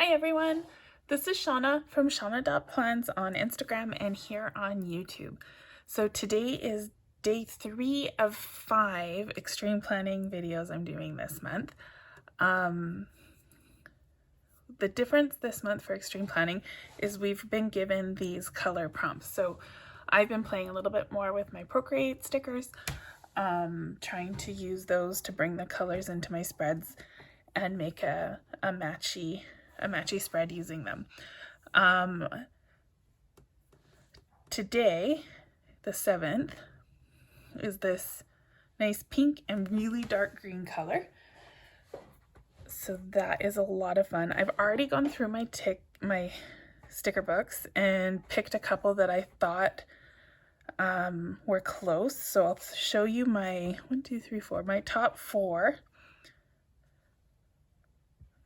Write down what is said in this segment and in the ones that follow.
Hi everyone, this is Shauna from Shauna.plans on Instagram and here on YouTube. So today is day 3 of 5 extreme planning videos I'm doing this month. The difference this month for extreme planning is we've been given these color prompts. So I've been playing a little bit more with my Procreate stickers, trying to use those to bring the colors into my spreads and make a matchy spread using them. Today, the 7th, is this nice pink and really dark green color. So that is a lot of fun. I've already gone through my sticker books and picked a couple that I thought were close. So I'll show you my my top 4.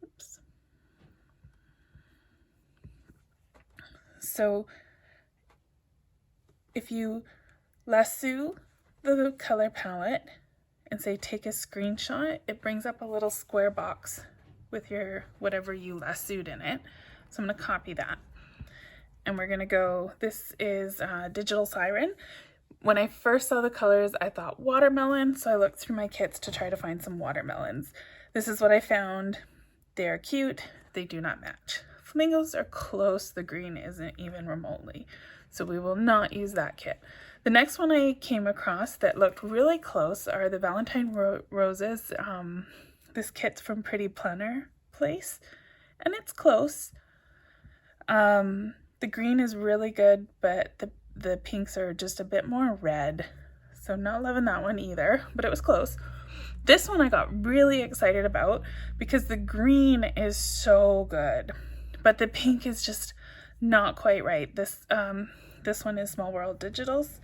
Oops. So if you lasso the color palette and say take a screenshot, it brings up a little square box with your whatever you lassoed in it. So I'm going to copy that. And we're going to go, this is Digital Siren. When I first saw the colors, I thought watermelon, so I looked through my kits to try to find some watermelons. This is what I found. They're cute. They do not match. Flamingos are close. The green isn't even remotely. So we will not use that kit. The next one I came across that looked really close are the Valentine roses. This kit's from Pretty Planner Place, and it's close. The green is really good, but the pinks are just a bit more red. So not loving that one either, but it was close. This one I got really excited about because the green is so good, but the pink is just not quite right. This one is Small World Digitals,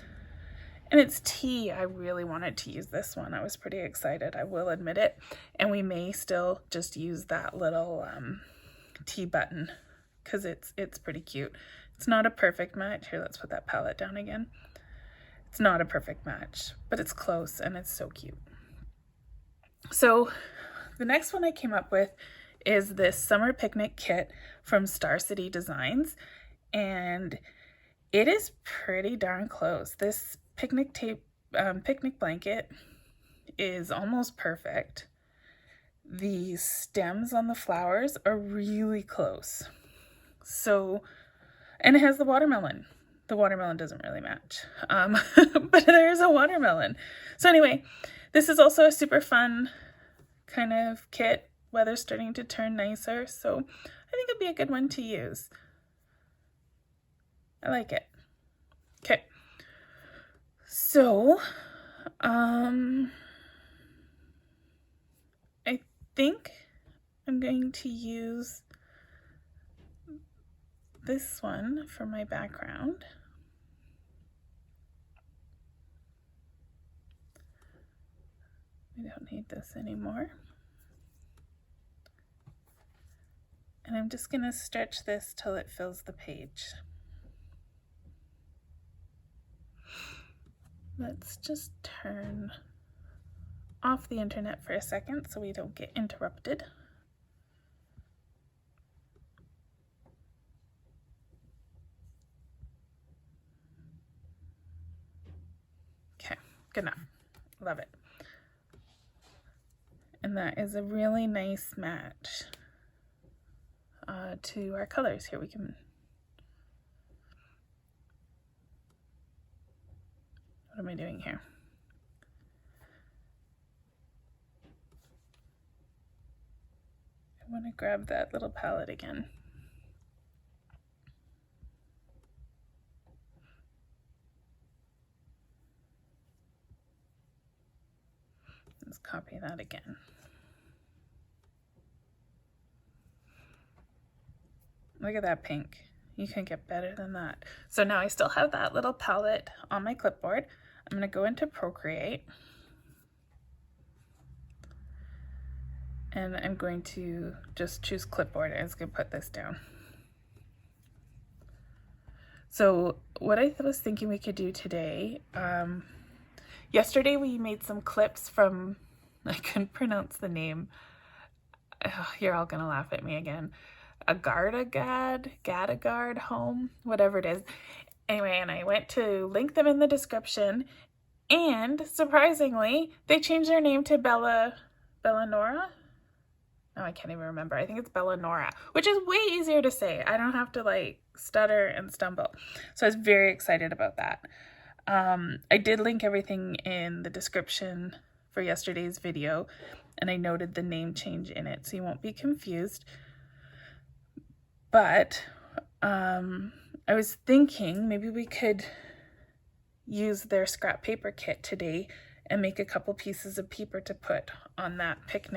and it's tea. I really wanted to use this one. I was pretty excited, I will admit it. And we may still just use that little tea button because it's pretty cute. It's not a perfect match. Here, let's put that palette down again. It's not a perfect match, but it's close and it's so cute. So the next one I came up with is this summer picnic kit from Star City Designs, and it is pretty darn close. This picnic blanket is almost perfect. The stems on the flowers are really close. So, and it has the watermelon. The watermelon doesn't really match, but there's a watermelon. So anyway, this is also a super fun kind of kit. Weather's starting to turn nicer, so I think it'd be a good one to use. I like it. Okay. So, I think I'm going to use this one for my background. We don't need this anymore. And I'm just going to stretch this till it fills the page. Let's just turn off the internet for a second so we don't get interrupted. Okay, good enough. Love it. And that is a really nice match to our colors. Here we can, what am I doing here? I want to grab that little palette again. Let's copy that again. Look at that pink. You can get better than that. So now I still have that little palette on my clipboard. I'm going to go into Procreate. And I'm going to just choose clipboard. I'm just going to put this down. So what I was thinking we could do today, yesterday we made some clips from, I couldn't pronounce the name. You're all going to laugh at me again. a Gadagard home, whatever it is. Anyway, and I went to link them in the description, and surprisingly, they changed their name to Bella Nora? Oh, I can't even remember. I think it's Bella Nora, which is way easier to say. I don't have to like stutter and stumble. So I was very excited about that. I did link everything in the description for yesterday's video, and I noted the name change in it, so you won't be confused. But I was thinking maybe we could use their scrap paper kit today and make a couple pieces of paper to put on that pink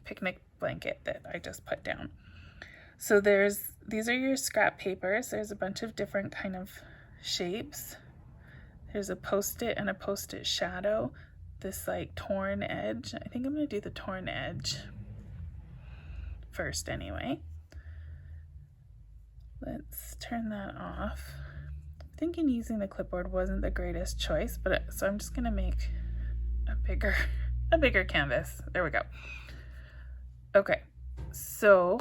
picnic blanket that I just put down. So these are your scrap papers. There's a bunch of different kind of shapes. There's a post-it and a post-it shadow. This like torn edge. I think I'm gonna do the torn edge first anyway. Let's turn that off. I'm thinking using the clipboard wasn't the greatest choice, but so I'm just gonna make a bigger canvas. There we go. Okay, so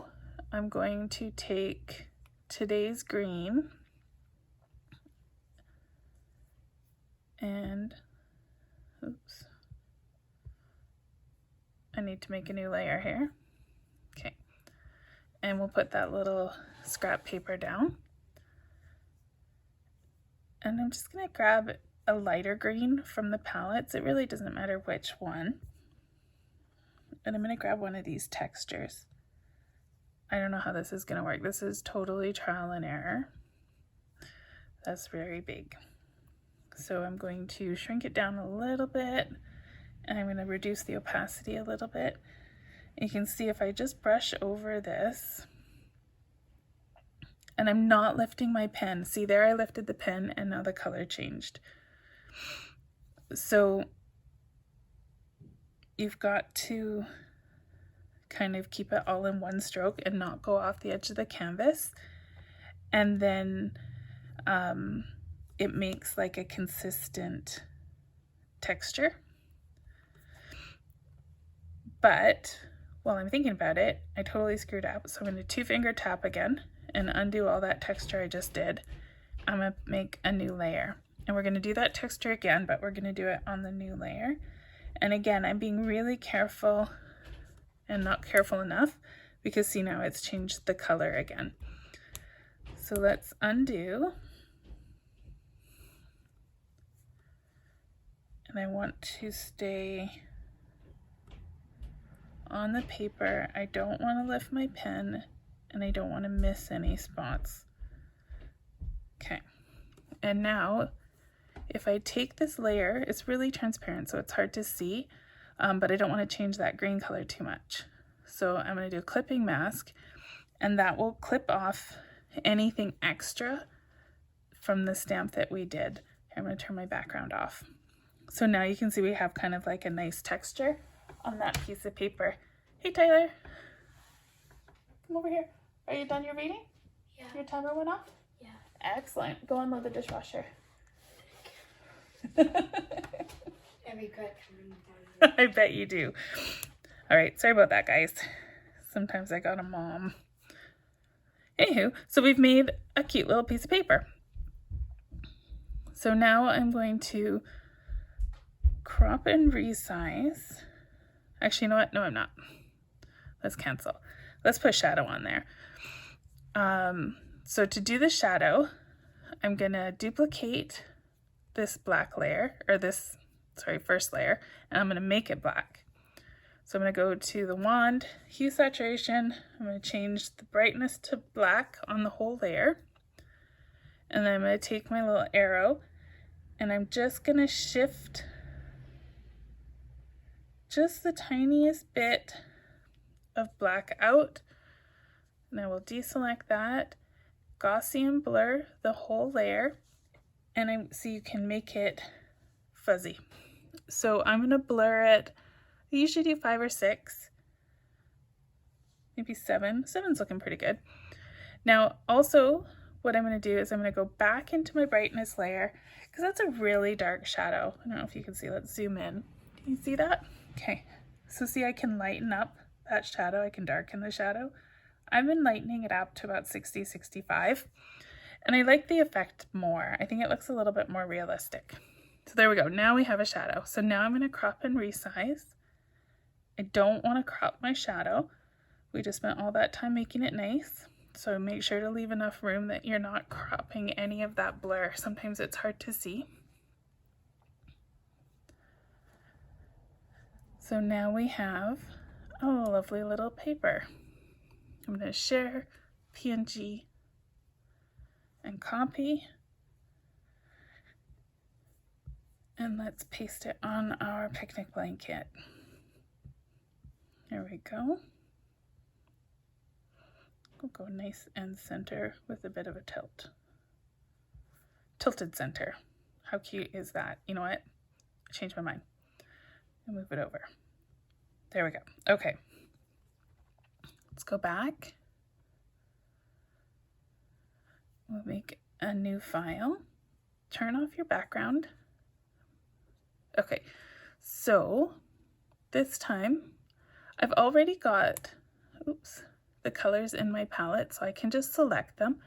I'm going to take today's green and, oops, I need to make a new layer here. Okay, and we'll put that little scrap paper down. And I'm just gonna grab a lighter green from the palettes. It really doesn't matter which one. And I'm gonna grab one of these textures. I don't know how this is gonna work. This is totally trial and error. That's very big. So I'm going to shrink it down a little bit, and I'm gonna reduce the opacity a little bit. And you can see if I just brush over this, and I'm not lifting my pen. See there, I lifted the pen and now the color changed. So you've got to kind of keep it all in one stroke and not go off the edge of the canvas. And then it makes like a consistent texture. But while I'm thinking about it, I totally screwed up. So I'm going to 2-finger tap again and undo all that texture I just did. I'm going to make a new layer. And we're going to do that texture again, but we're going to do it on the new layer. And again, I'm being really careful and not careful enough because see now it's changed the color again. So let's undo. And I want to stay on the paper. I don't want to lift my pen and I don't want to miss any spots. Okay, and now if I take this layer, it's really transparent so it's hard to see, but I don't want to change that green color too much. So I'm going to do a clipping mask, and that will clip off anything extra from the stamp that we did. I'm going to turn my background off. So now you can see we have kind of like a nice texture on that piece of paper. Hey Tyler, come over here. Are you done your reading? Yeah. Your timer went off? Yeah. Excellent. Go unload the dishwasher. I regret coming down here. I bet you do. All right, sorry about that, guys. Sometimes I got a mom. Anywho, so we've made a cute little piece of paper. So now I'm going to crop and resize. Actually, you know what? No, I'm not. Let's cancel. Let's put shadow on there. So to do the shadow, I'm gonna duplicate this black layer, or this, sorry, first layer, and I'm gonna make it black. So I'm gonna go to the wand, hue saturation, I'm gonna change the brightness to black on the whole layer, and then I'm gonna take my little arrow, and I'm just gonna shift just the tiniest bit of black out, and I will deselect that, Gaussian blur the whole layer, and so you can make it fuzzy. So I'm going to blur it. I usually do 5 or 6, maybe 7. 7's looking pretty good. Now also what I'm going to do is I'm going to go back into my brightness layer because that's a really dark shadow. I don't know if you can see. Let's zoom in. Can you see that? Okay. So see, I can lighten up that shadow. I can darken the shadow. I've been lightening it up to about 60, 65, and I like the effect more. I think it looks a little bit more realistic. So there we go. Now we have a shadow. So now I'm going to crop and resize. I don't want to crop my shadow. We just spent all that time making it nice. So make sure to leave enough room that you're not cropping any of that blur. Sometimes it's hard to see. So now we have a lovely little paper. I'm going to share, PNG, and copy. And let's paste it on our picnic blanket. There we go. We'll go nice and center with a bit of a tilt. Tilted center. How cute is that? You know what? I changed my mind. I'll move it over. There we go. Okay. Let's go back. We'll make a new file. Turn off your background. Okay, so this time I've already got, the colors in my palette, so I can just select them.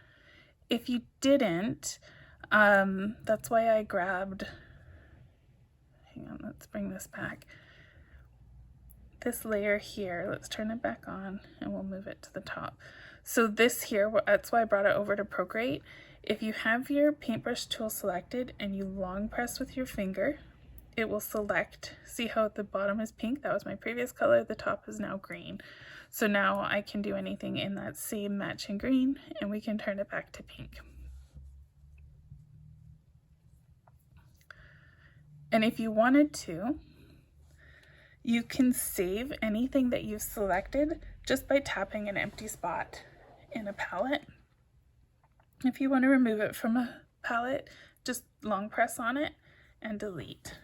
If you didn't, that's why I grabbed, hang on, let's bring this back. This layer here, let's turn it back on and we'll move it to the top. So this here, that's why I brought it over to Procreate. If you have your paintbrush tool selected and you long press with your finger, it will select, see how the bottom is pink? That was my previous color, the top is now green. So now I can do anything in that same matching green and we can turn it back to pink. And if you wanted to, you can save anything that you've selected just by tapping an empty spot in a palette. If you want to remove it from a palette, just long press on it and delete.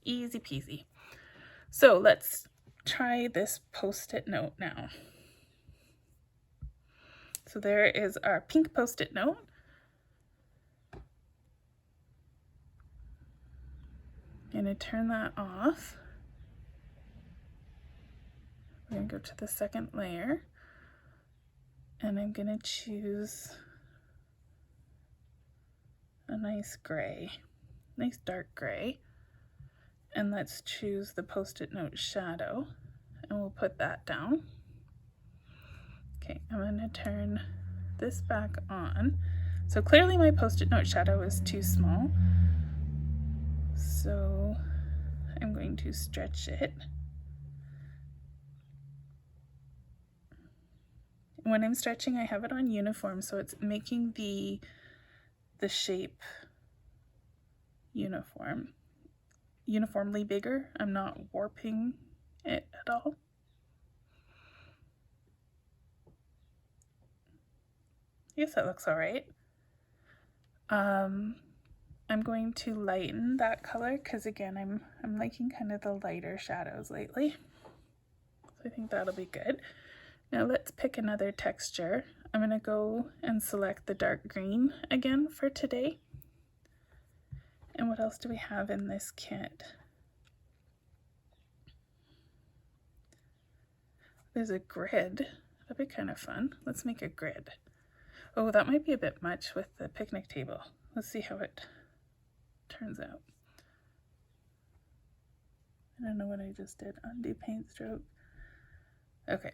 Easy peasy. So let's try this post-it note now. So there is our pink post-it note. I'm going to turn that off. I'm going to go to the second layer and I'm going to choose a nice gray, nice dark gray. And let's choose the post-it note shadow and we'll put that down. Okay, I'm going to turn this back on. So clearly my post-it note shadow is too small. So I'm going to stretch it. When I'm stretching, I have it on uniform, so it's making the shape uniformly bigger. I'm not warping it at all. I guess that looks all right. I'm going to lighten that color because again, I'm liking kind of the lighter shadows lately. So I think that'll be good. Now let's pick another texture. I'm going to go and select the dark green again for today. And what else do we have in this kit? There's a grid. That'd be kind of fun. Let's make a grid. Oh, that might be a bit much with the picnic table. Let's see how it turns out. I don't know what I just did. Undo paint stroke. Okay.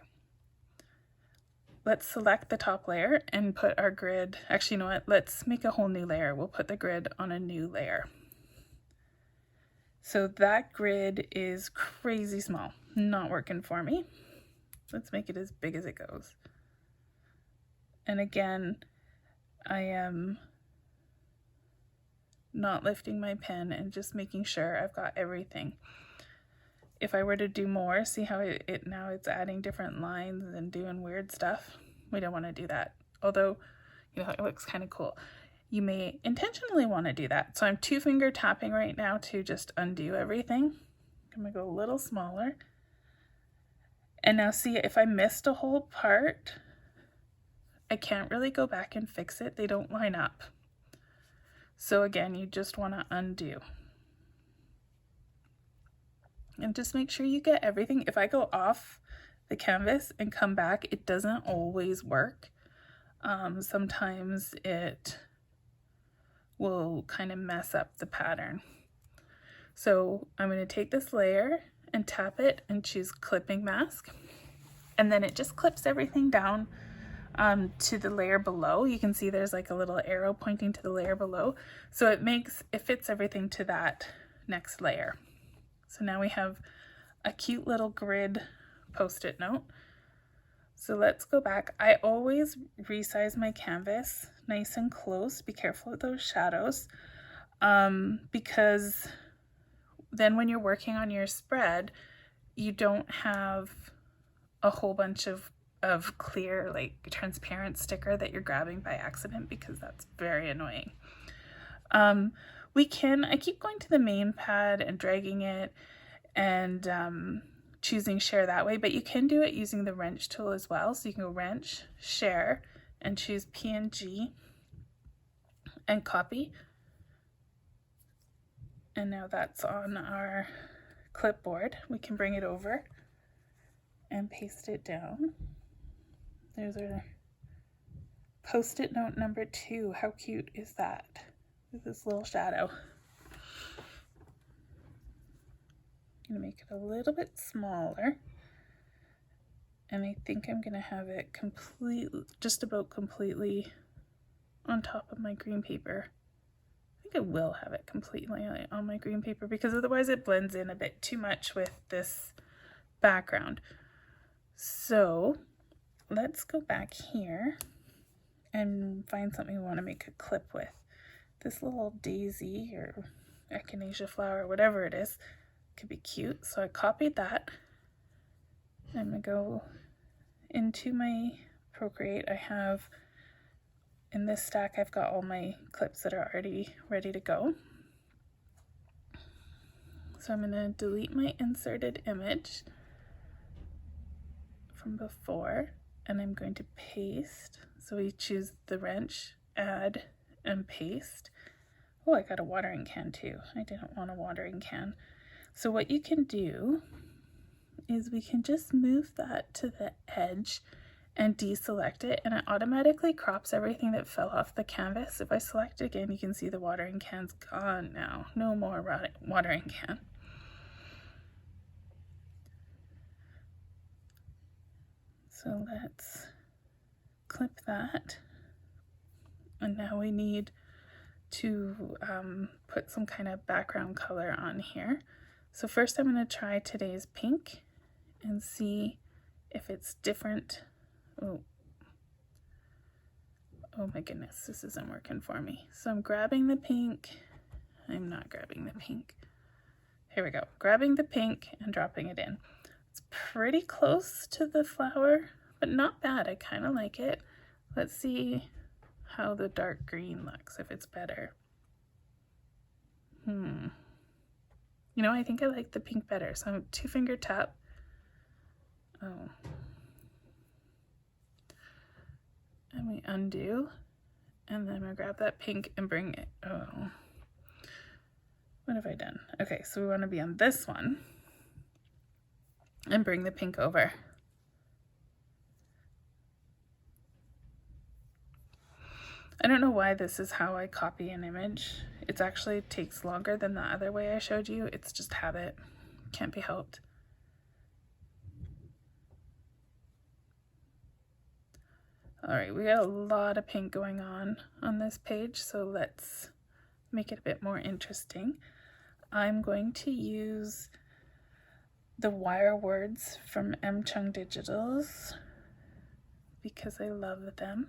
Let's select the top layer and put our grid. Actually, you know what? Let's make a whole new layer. We'll put the grid on a new layer. So that grid is crazy small. Not working for me. Let's make it as big as it goes. And again, I am not lifting my pen and just making sure I've got everything. If I were to do more, see how it now it's adding different lines and doing weird stuff. We don't want to do that. Although, you know, it looks kind of cool. You may intentionally want to do that. So I'm 2-finger tapping right now to just undo everything. I'm going to go a little smaller. And now see, if I missed a whole part, I can't really go back and fix it. They don't line up. So again, you just want to undo. And just make sure you get everything. If I go off the canvas and come back. It doesn't always work. Sometimes it will kind of mess up the pattern. So I'm going to take this layer and tap it and choose clipping mask. And then it just clips everything down to the layer below. You can see there's like a little arrow pointing to the layer below. So it fits everything to that next layer. So now we have a cute little grid post-it note. So let's go back. I always resize my canvas nice and close. Be careful with those shadows, because then when you're working on your spread, you don't have a whole bunch of clear, like transparent sticker that you're grabbing by accident, because that's very annoying. I keep going to the main pad and dragging it and choosing share that way, but you can do it using the wrench tool as well. So you can go wrench, share, and choose PNG and copy. And now that's on our clipboard. We can bring it over and paste it down. There's our post-it note number 2. How cute is that? With this little shadow. I'm gonna make it a little bit smaller. And I think I'm gonna have it just about completely on top of my green paper. I think I will have it completely on my green paper, because otherwise it blends in a bit too much with this background. So let's go back here and find something we want to make a clip with. This little daisy or echinacea flower, whatever it is, could be cute. So I copied that. I'm gonna go into my Procreate. I have in this stack, I've got all my clips that are already ready to go. So I'm gonna delete my inserted image from before, and I'm going to paste. So we choose the wrench, add, and paste. Oh, I got a watering can too. I didn't want a watering can. So what you can do is we can just move that to the edge and deselect it, and it automatically crops everything that fell off the canvas. If I select it again, you can see the watering can's gone now. No more watering can. So let's clip that. And now we need to put some kind of background color on here. So first I'm going to try today's pink and see if it's different. Oh my goodness, this isn't working for me. So I'm grabbing the pink. I'm not grabbing the pink. Here we go. Grabbing the pink and dropping it in. It's pretty close to the flower, but not bad. I kind of like it. Let's see how the dark green looks, if it's better. You know, I think I like the pink better. So I'm 2-finger tap. Oh. And we undo. And then I'm gonna grab that pink and bring it. Oh. What have I done? Okay, so we want to be on this one and bring the pink over. I don't know why this is how I copy an image. It actually takes longer than the other way I showed you. It's just habit. Can't be helped. All right, we got a lot of pink going on this page, so let's make it a bit more interesting. I'm going to use the wire words from M-Chung Digitals because I love them.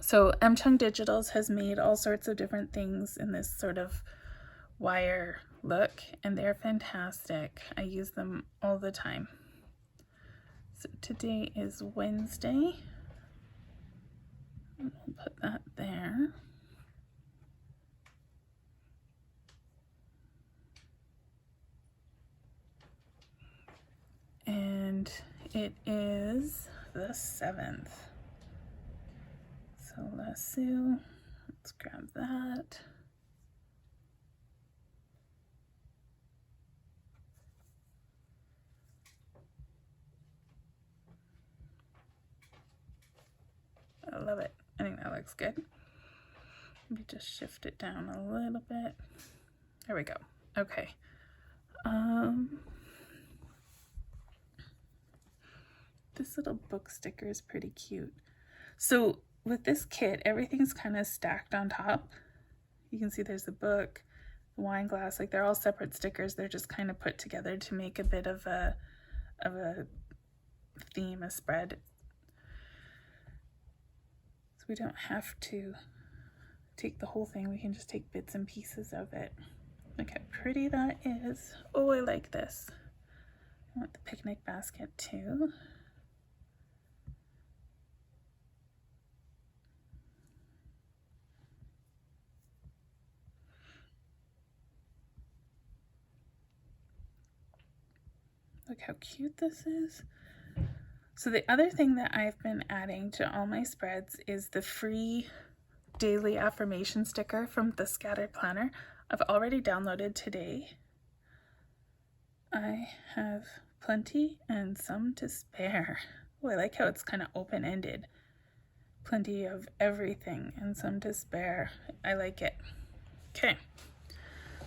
So M-Chung Digitals has made all sorts of different things in this sort of wire look, and they're fantastic. I use them all the time. So today is Wednesday. We'll put that there. And it is the 7th. So lasso, let's grab that. love it. I think that looks good. Maybe just shift it down a little bit. There we go. Okay. This little book sticker is pretty cute. So with this kit, everything's kind of stacked on top. You can see there's the book, the wine glass, like they're all separate stickers. They're just kind of put together to make a bit of a theme, a spread. So we don't have to take the whole thing. We can just take bits and pieces of it. Look how pretty that is. Oh, I like this. I want the picnic basket too. Look how cute this is. So the other thing that I've been adding to all my spreads is the free daily affirmation sticker from the Scattered Planner. I've already downloaded today. I have plenty and some to spare. Oh, I like how it's kind of open-ended. Plenty of everything and some to spare. I like it. Okay,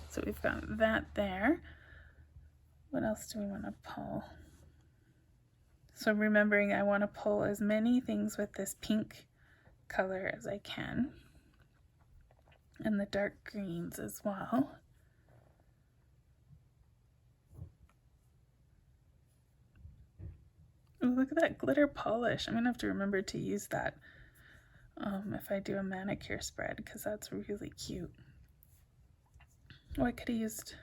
so we've got that there. What else do we want to pull? So remembering I want to pull as many things with this pink color as I can. And the dark greens as well. Oh, look at that glitter polish. I'm going to have to remember to use that if I do a manicure spread, because that's really cute. Oh, I could have used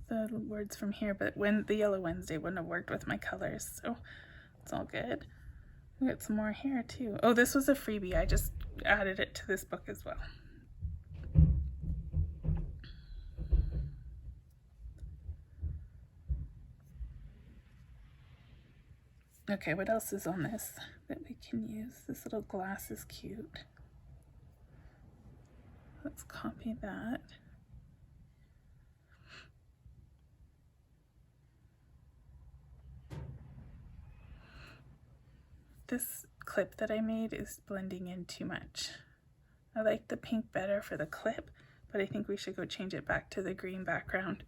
the words from here, but when the Yellow Wednesday wouldn't have worked with my colors, so it's all good. We got some more here too. Oh, this was a freebie. I just added it to this book as well. Okay, what else is on this that we can use? This little glass is cute. Let's copy that. This clip that I made is blending in too much. I like the pink better for the clip, but I think we should go change it back to the green background.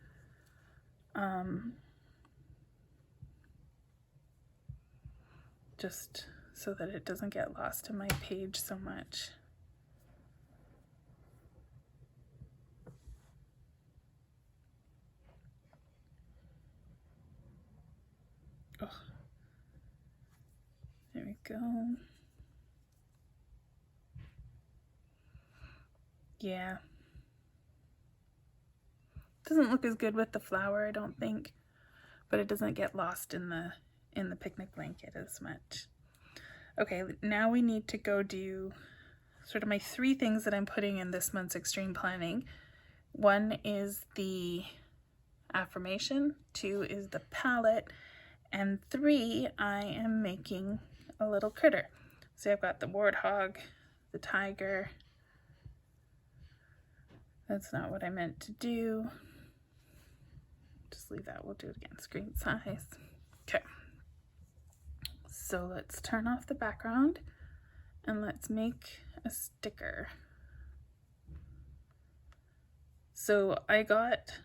Just so that it doesn't get lost in my page so much. Oh. There we go. Yeah. Doesn't look as good with the flower, I don't think, but it doesn't get lost in the picnic blanket as much. Okay, now we need to go do sort of my 3 things that I'm putting in this month's extreme planning. 1 is the affirmation, 2 is the palette, and 3, I am making a little critter. So I've got the warthog, the tiger. That's not what I meant to do. Just leave that, we'll do it again, screen size. Okay. So let's turn off the background and let's make a sticker. So I got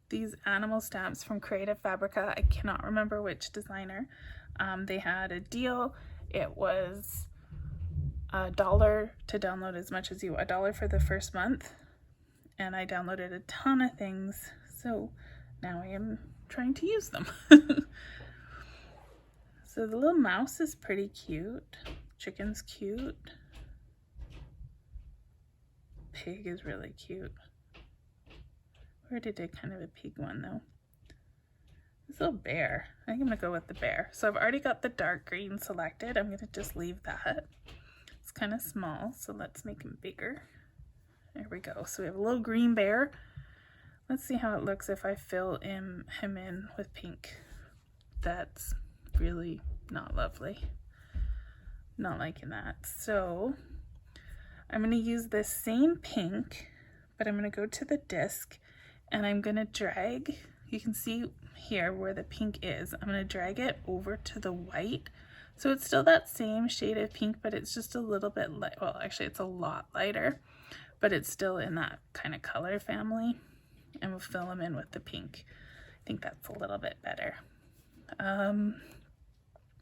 these animal stamps from Creative Fabrica. I cannot remember which designer. They had a deal. It was $1 to download as much as you want, $1 for the first month. And I downloaded a ton of things. So now I am trying to use them. So the little mouse is pretty cute. Chicken's cute. Pig is really cute. We already did kind of a pig one though. This little bear. I think I'm gonna go with the bear. So I've already got the dark green selected. I'm gonna just leave that. It's kind of small, so let's make him bigger. There we go. So we have a little green bear. Let's see how it looks if I fill him in with pink. That's really not lovely. Not liking that. So I'm going to use this same pink, but I'm going to go to the disc and I'm going to drag, you can see here where the pink is, I'm going to drag it over to the white So it's still that same shade of pink, but it's just a little bit light. Well, actually it's a lot lighter, but it's still in that kind of color family. And we'll fill them in with the pink. I think that's a little bit better.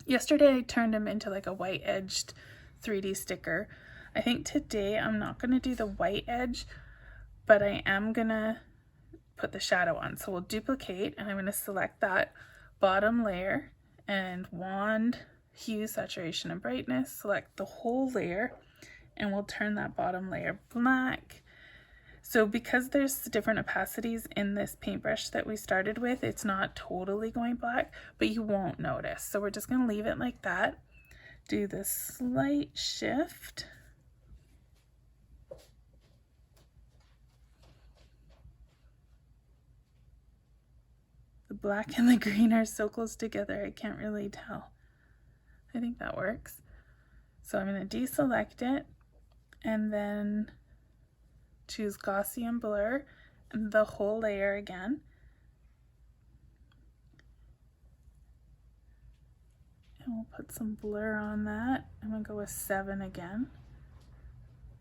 Yesterday I turned them into like a white edged 3D sticker. I think today I'm not going to do the white edge, but I am going to put the shadow on. So we'll duplicate, and I'm going to select that bottom layer and wand, hue, saturation, and brightness. Select the whole layer, and we'll turn that bottom layer black. So because there's different opacities in this paintbrush that we started with, it's not totally going black, but you won't notice. So we're just going to leave it like that. Do this slight shift. The black and the green are so close together, I can't really tell. I think that works. So I'm going to deselect it and then choose Gaussian blur and the whole layer again. And we'll put some blur on that. I'm going to go with 7 again.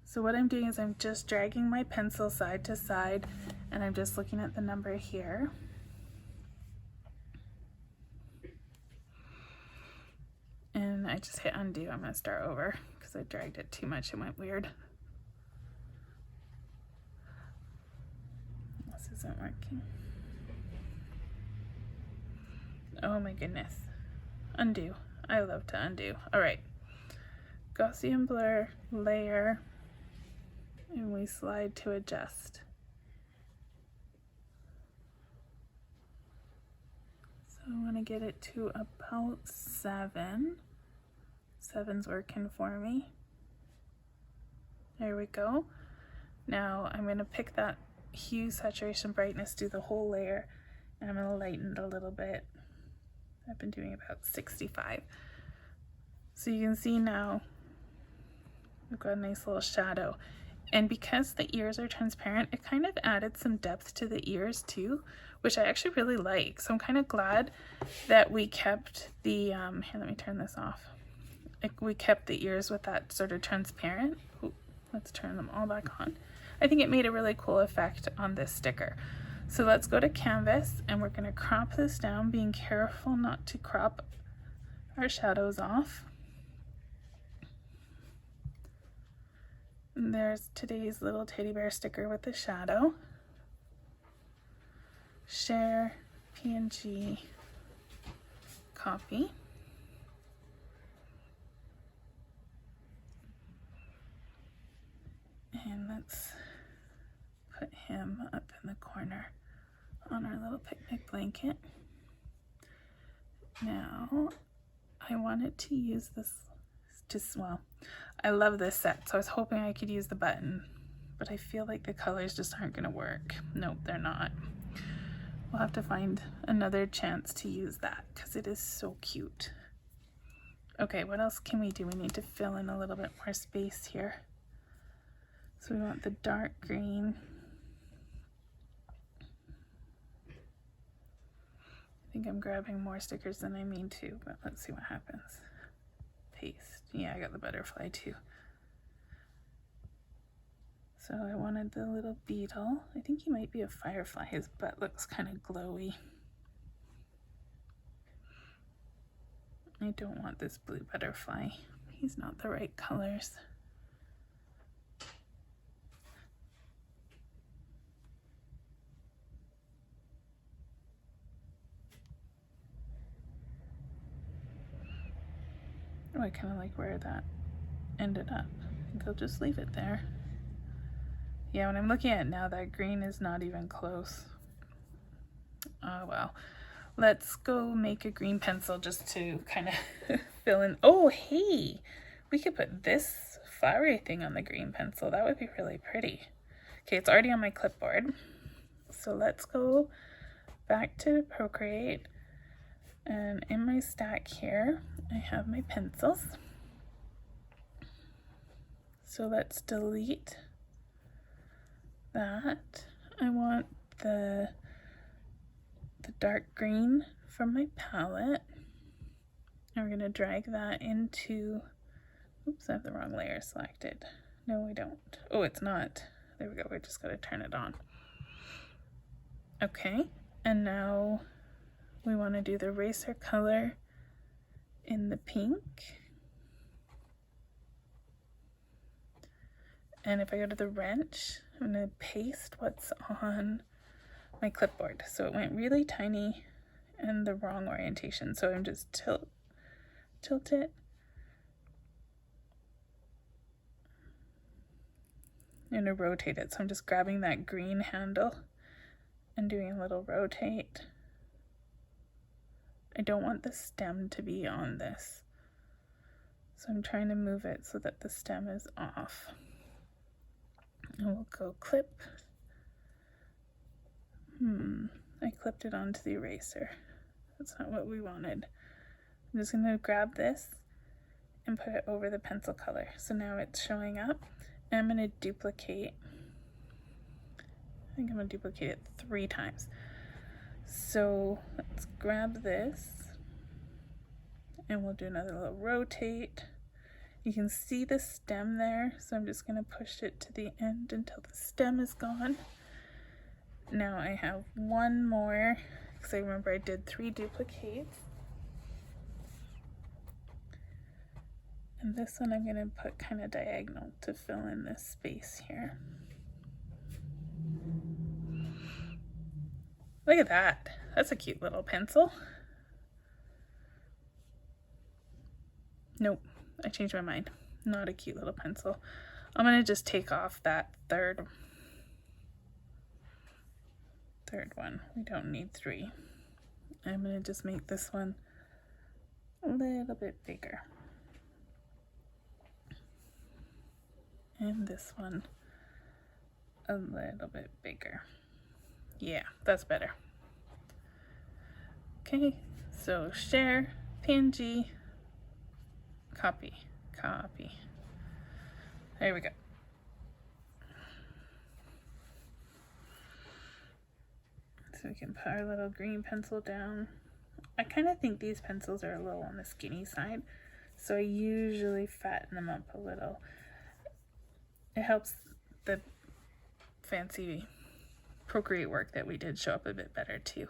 So what I'm doing is I'm just dragging my pencil side to side, and I'm just looking at the number here. And I just hit undo. I'm going to start over because I dragged it too much. It went weird. This isn't working. Oh my goodness. Undo. I love to undo. All right. Gaussian blur, layer, and we slide to adjust. So I want to get it to about 7. 7's working for me. There we go. Now I'm going to pick that hue, saturation, brightness, do the whole layer, and I'm going to lighten it a little bit. I've been doing about 65. So you can see now we've got a nice little shadow. And because the ears are transparent, it kind of added some depth to the ears too, which I actually really like. So I'm kind of glad that we kept the, here, let me turn this off. Like, we kept the ears with that sort of transparent. Ooh, let's turn them all back on. I think it made a really cool effect on this sticker. So let's go to canvas, and we're going to crop this down, being careful not to crop our shadows off. And there's today's little teddy bear sticker with the shadow. Share, PNG, copy. And let's put him up in the corner on our little picnic blanket. Now, I wanted to use this, well, I love this set, so I was hoping I could use the button, but I feel like the colors just aren't going to work. Nope, they're not. We'll have to find another chance to use that because it is so cute. Okay, what else can we do? We need to fill in a little bit more space here. So we want the dark green. I think I'm grabbing more stickers than I mean to, but let's see what happens. Paste. Yeah, I got the butterfly too. So I wanted the little beetle. I think he might be a firefly. His butt looks kind of glowy. I don't want this blue butterfly. He's not the right colors. Oh, I kind of like where that ended up. I think I'll just leave it there. Yeah, when I'm looking at it now, that green is not even close. Oh, well. Let's go make a green pencil just to kind of fill in. Oh, hey! We could put this flowery thing on the green pencil. That would be really pretty. Okay, it's already on my clipboard. So let's go back to Procreate. And in my stack here, I have my pencils. So let's delete that. I want the dark green from my palette. And we're going to drag that into, oops, I have the wrong layer selected. No, I don't. Oh, it's not. There we go. We just got to turn it on. Okay, and now we want to do the eraser color in the pink. And if I go to the wrench, I'm going to paste what's on my clipboard. So it went really tiny and the wrong orientation. So I'm just tilt it. I'm going to rotate it. So I'm just grabbing that green handle and doing a little rotate. I don't want the stem to be on this. So I'm trying to move it so that the stem is off. And we'll go clip. I clipped it onto the eraser. That's not what we wanted. I'm just going to grab this and put it over the pencil color. So now it's showing up. And I'm going to duplicate. I think I'm going to duplicate it 3 times. So let's grab this. And we'll do another little rotate. You can see the stem there, so I'm just going to push it to the end until the stem is gone. Now I have one more, because I remember I did 3 duplicates. And this one I'm going to put kind of diagonal to fill in this space here. Look at that. That's a cute little pencil. Nope. I changed my mind. Not a cute little pencil. I'm going to just take off that third one. We don't need 3. I'm going to just make this one a little bit bigger. And this one a little bit bigger. Yeah, that's better. Okay, so share, PNG, copy. There we go. So we can put our little green pencil down. I kind of think these pencils are a little on the skinny side, so I usually fatten them up a little. It helps the fancy Procreate work that we did show up a bit better too.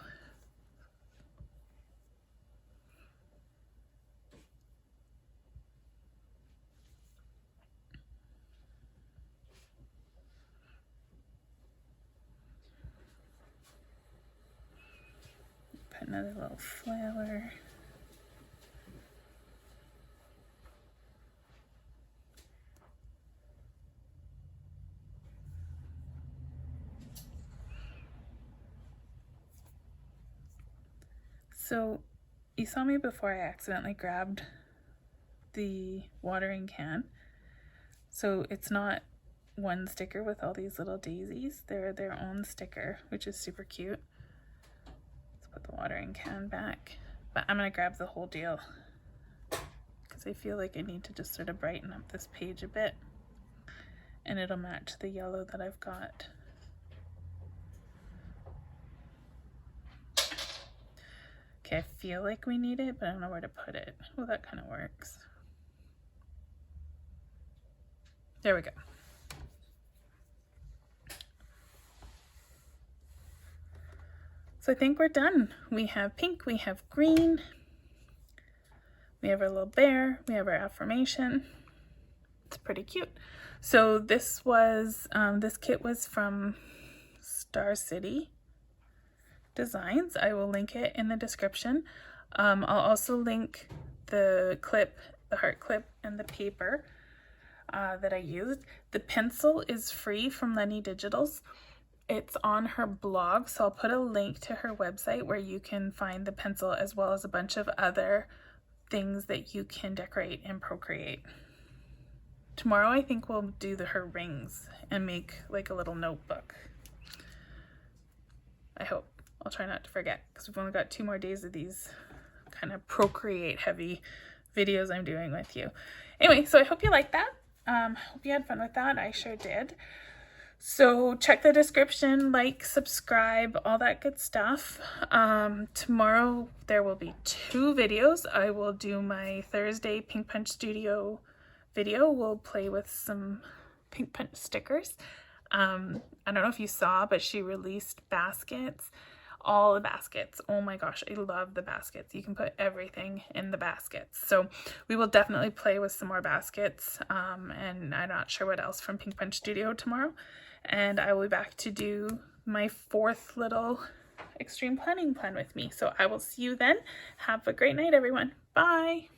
Put another little flower. So you saw me before I accidentally grabbed the watering can. So it's not one sticker with all these little daisies. They're their own sticker, which is super cute. Let's put the watering can back. But I'm going to grab the whole deal because I feel like I need to just sort of brighten up this page a bit. And it'll match the yellow that I've got. Okay, I feel like we need it, but I don't know where to put it. Well, that kind of works. There we go. So I think we're done. We have pink, we have green, we have our little bear, we have our affirmation. It's pretty cute. So this was, this kit was from Star City Designs. I will link it in the description. I'll also link the clip, the heart clip, and the paper that I used. The pencil is free from Lenny Digitals. It's on her blog, so I'll put a link to her website where you can find the pencil as well as a bunch of other things that you can decorate in Procreate. Tomorrow I think we'll do her rings and make like a little notebook. I hope. I'll try not to forget because we've only got 2 more days of these kind of Procreate heavy videos I'm doing with you. Anyway, so I hope you liked that. Hope you had fun with that. I sure did. So check the description, like, subscribe, all that good stuff. Tomorrow there will be 2 videos. I will do my Thursday Pink Punch Studio video. We'll play with some Pink Punch stickers. I don't know if you saw, but she released baskets. All the baskets. Oh my gosh, I love the baskets. You can put everything in the baskets. So we will definitely play with some more baskets. And I'm not sure what else from Pink Punch Studio tomorrow. And I will be back to do my 4th little extreme planning plan with me. So I will see you then. Have a great night, everyone. Bye.